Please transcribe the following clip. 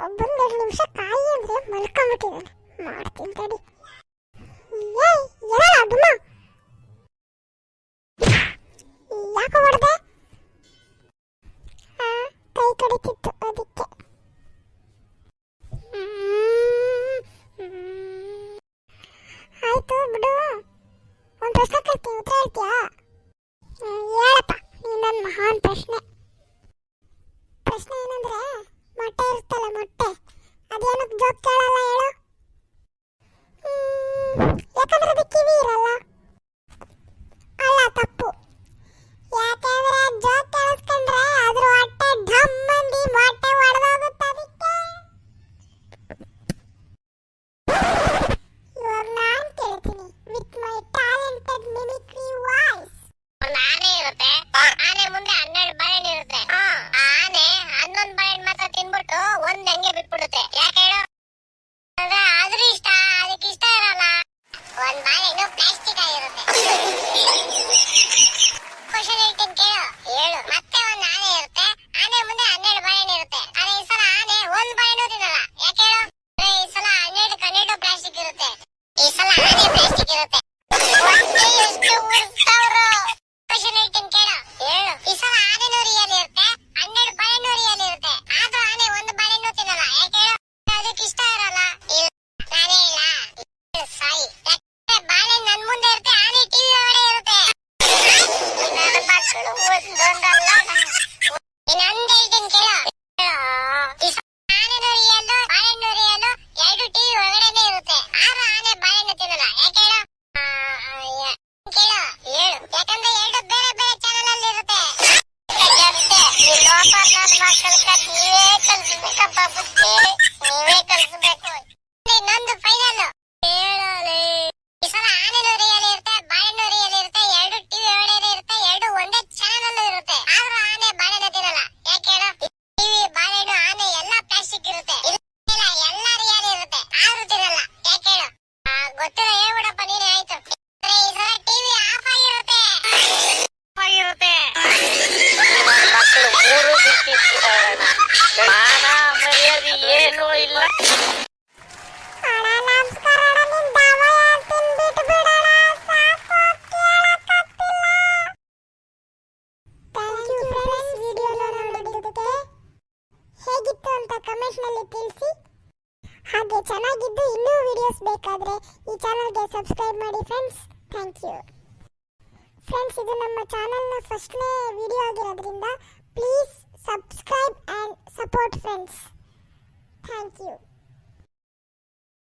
ಒಂದೆರಡು ನಿಮಿಷ ಕಾಯಿ ಅಂದ್ರೆ ಮಲ್ಕೊಂಡ್ಬಿಟ್ಟಿದ್ದಾನೆ. ಮಾಡ್ತೀನಿ ತಡಿ. ಏಯ್ ಏನಲ್ಲ ಡುಮ್ಮ, ಯಾಕೆ ಹೊಡೆದೆ? ಕೈ ಕಡಿತಿತ್ತು ಅದಕ್ಕೆ. ಆಯ್ತು ಬಿಡು, ಒಂದು ಪ್ರಶ್ನೆ ಕೇಳ್ತೀನಿ, ಉತ್ತರ ಹೇಳ್ತೀಯಾ? ಹೇಳಪ್ಪ, ನೀನೊಂದು ಮಹಾನ್ ಪ್ರಶ್ನೆ. ಪ್ರಶ್ನೆ ಏನಂದ್ರೆ, ಮೊಟ್ಟೆ ಇರುತ್ತಲ್ಲ ಮೊಟ್ಟೆ, ಅದೇನಕ್ಕೆ ಜೋಕ್ ಕೇಳಲ್ಲ ಹೇಳು? ಯಾಕಂದ್ರೆ ಅದಕ್ಕೆ ಕಿವಿ ಇರಲ್ಲ. ಅಲ್ಲ, ತಪ್ಪು. ಯಾಕಂದ್ರೆ ಜೋಕ್ ಕೇಳಿಸ್ಕೊಂಡ್ರೆ ಅದ್ರ ಹೊಟ್ಟೆ ಢಮ್ ಅಂದಿ ಮೊಟ್ಟೆ ಒಡೆದೋಗುತ್ತೆ ಅದಕ್ಕೆ. ಇವಾಗ ನಾನು ಕೇಳ್ತೀನಿ with my talented mimicry voice. ಒಂದು ಆನೆ ಇರುತ್ತೆ, ಆನೆ ಮುಂದೆ 12 ಬಾಳೆಹಣ್ಣು ಇರುತ್ತೆ. ಆನೆ 11 ಬಾಳೆಹಣ್ಣು ಮಾತ್ರ ತಿನ್ಬಿಟ್ಟು ಒಂದ್ ಹಂಗೆ ಬಿಟ್ಬಿಡುತ್ತೆ. ಯಾಕೆ ಹೇಳು? ಆದ್ರೂ ಇಷ್ಟ, ಅದಕ್ಕೆ ಇಷ್ಟ ಇರಲ್ಲ. ಒಂದ್ ಬಾಳೆಹಣ್ಣು ಪ್ಲಾಸ್ಟಿಕ್ ಆಗಿರುತ್ತೆ. ಕ್ವಶನ್ ಹೇಳ್ತೀನಿ ಕೇಳು. ಹೇಳು. ಮತ್ತೆ ಒಂದ್ ಆನೆ ಇರುತ್ತೆ, ಆನೆ ಮುಂದೆ 12 ಬಾಳೆಹಣ್ಣು ಇರುತ್ತೆ. ಆದ್ರೆ ಈ ಸಲ ಆನೆ ಒಂದ್ ಬಾಳೆಹಣ್ಣು ತಿನ್ನಲ್ಲ. ಯಾಕೆ ಹೇಳು? ಈ ಸಲ 12 ಪ್ಲಾಸ್ಟಿಕ್ ಇರುತ್ತೆ. ಈ ಸಲ ಆನೆ ಪ್ಲಾಸ್ಟಿಕ್ ಇರುತ್ತೆ. ಎಷ್ಟು ಉರ್ಸ್ತಾವ್ರು. ಕ್ವಶನ್ ಹೇಳ್ತೀನಿ ಕೇಳು. ಹೇಳು. ಈ ಸಲ ಆನೆನೂ ರಿಯಲ್ ಇರುತ್ತೆ, 12 ಬಾಳೆಹಣ್ಣು ರಿಯಲ್ ಇರುತ್ತೆ. ಆದ್ರೂ ಆನೆ ಒಂದ್ ಬಾಳೆಹಣ್ಣು ತಿನ್ನಲ್ಲ. ಯಾಕೆ ಹೇಳು? ಅದಕ್ಕೆ ಇಷ್ಟ ಇರಲ್ಲ. ನಾನೇ ಇಲ್ಲ ಸಾಯಿ. ಯಾಕಂದ್ರೆ ಬಾಳೆಹಣ್ಣು ನನ್ ಮುಂದೆ ಇರುತ್ತೆ, ಆನೆ ಟಿವಿ ಒಳಗಡೆ ಇರುತ್ತೆ. ನನ್ನ ಮಕ್ಕಳು ಒಂದೊಂದಲ್ಲ. ಇನ್ನೊಂದ್ ಹೇಳ್ತೀನಿ ಕೇಳು. ಈ ಸಲ ಆನೆನೂ ರಿಯಲ್, ಬಾಳೆಹಣ್ಣು ರಿಯಲ್, 2 ಟಿವಿ ಒಳಗಡೆನೆ ಇರುತ್ತೆ. ಆದ್ರೂ ಆನೆ ಬಾಳೆಹಣ್ಣು ತಿನ್ನಲ್ಲ. ಯಾಕೆ ಹೇಳು? ಕೇಳು. ಹೇಳು. ಯಾಕಂದ್ರೆ 2 ಬೇರೆ ಬೇರೆ ಚಾನಲ್ ಅಲ್ಲಿ ಇರುತ್ತೆ. ನೀವೇ ಕಲ್ಸ್ಬೇಕಪ್ಪ ಬುದ್ಧಿ, ನೀವೇ ಕಲ್ಸ್ಬೇಕು. ಇನ್ನೊಂದು ಫೈನಲ್ ಹೇಳಲೇ. ಈ ಸಲ ಆನೆನೂ ರಿಯಲ್ ಇರುತ್ತೆ, ಬಾಳೆಹಣ್ಣು ರಿಯಲ್ ಇರುತ್ತೆ, 2 ಟಿವಿ ಒಳಗಡೆ ಇರುತ್ತೆ, 2 ಒಂದೇ ಚಾನಲ್ ಅಲ್ಲೂ ಇರುತ್ತೆ. ಆದ್ರೂ ಆನೆ ಬಾಳೆಹಣ್ಣು ತಿನ್ನಲ್ಲ. ಯಾಕೆ ಹೇಳು? ಟಿವಿ, ಬಾಳೆಹಣ್ಣು, ಆನೆ ಎಲ್ಲ ಪ್ಲಾಸ್ಟಿಕ್ ಇರುತ್ತೆ. ಇಲ್ಲ, ಎಲ್ಲ ರಿಯಲ್ ಇರುತ್ತೆ, ಆದ್ರೂ ತಿನ್ನಲ್ಲ. ಯಾಕೆ ಹೇಳು? ಗೊತ್ತಿಲ್ಲ, ಹೇಳ್ಬಿಡಪ್ಪ ನೀನೇ. ಆಯ್ತು. ಈ ಸಲ ಟಿವಿ ಆಫ್ ಆಗಿರುತ್ತೆ. ಮಕ್ಕಳು ಮೂರು ಮಾನ ಮರ್ಯಾದೆ ಏನೂ ಇಲ್ಲ. ಅಣ್ಣ ನಮಸ್ಕಾರ ಅಣ್ಣ, ನಿನ್ ದವ ಹೇಳ್ತೀನಿ ಬಿಟ್ಬಿಡಣ, ಸಾಕು ಕೇಳಕ್ಕಾಗ್ತಿಲ್ಲ. ಥ್ಯಾಂಕ್ ಯು ಫ್ರೆಂಡ್ಸ್, ವಿಡಿಯೋನ ನೋಡಿದ್ದಕ್ಕೆ. ಹೇಗಿತ್ತು ಅಂತ ಕಮೆಂಟ್ ನಲ್ಲಿ ತಿಳಿಸಿ. ಹಾಗೆ ಚೆನ್ನಾಗಿದ್ದು ಇನ್ನೂ ವಿಡಿಯೋಸ್ ಬೇಕಾದ್ರೆ ಈ ಚಾನಲ್ಗೆ ಸಬ್ಸ್ಕ್ರೈಬ್ ಮಾಡಿ ಫ್ರೆಂಡ್ಸ್. Thank you friends. ಇದು ನಮ್ಮ ಚಾನಲ್ನ ಫಸ್ಟ್ನೇ ವಿಡಿಯೋ ಆಗಿರೋದ್ರಿಂದ please subscribe and support friends. Thank you.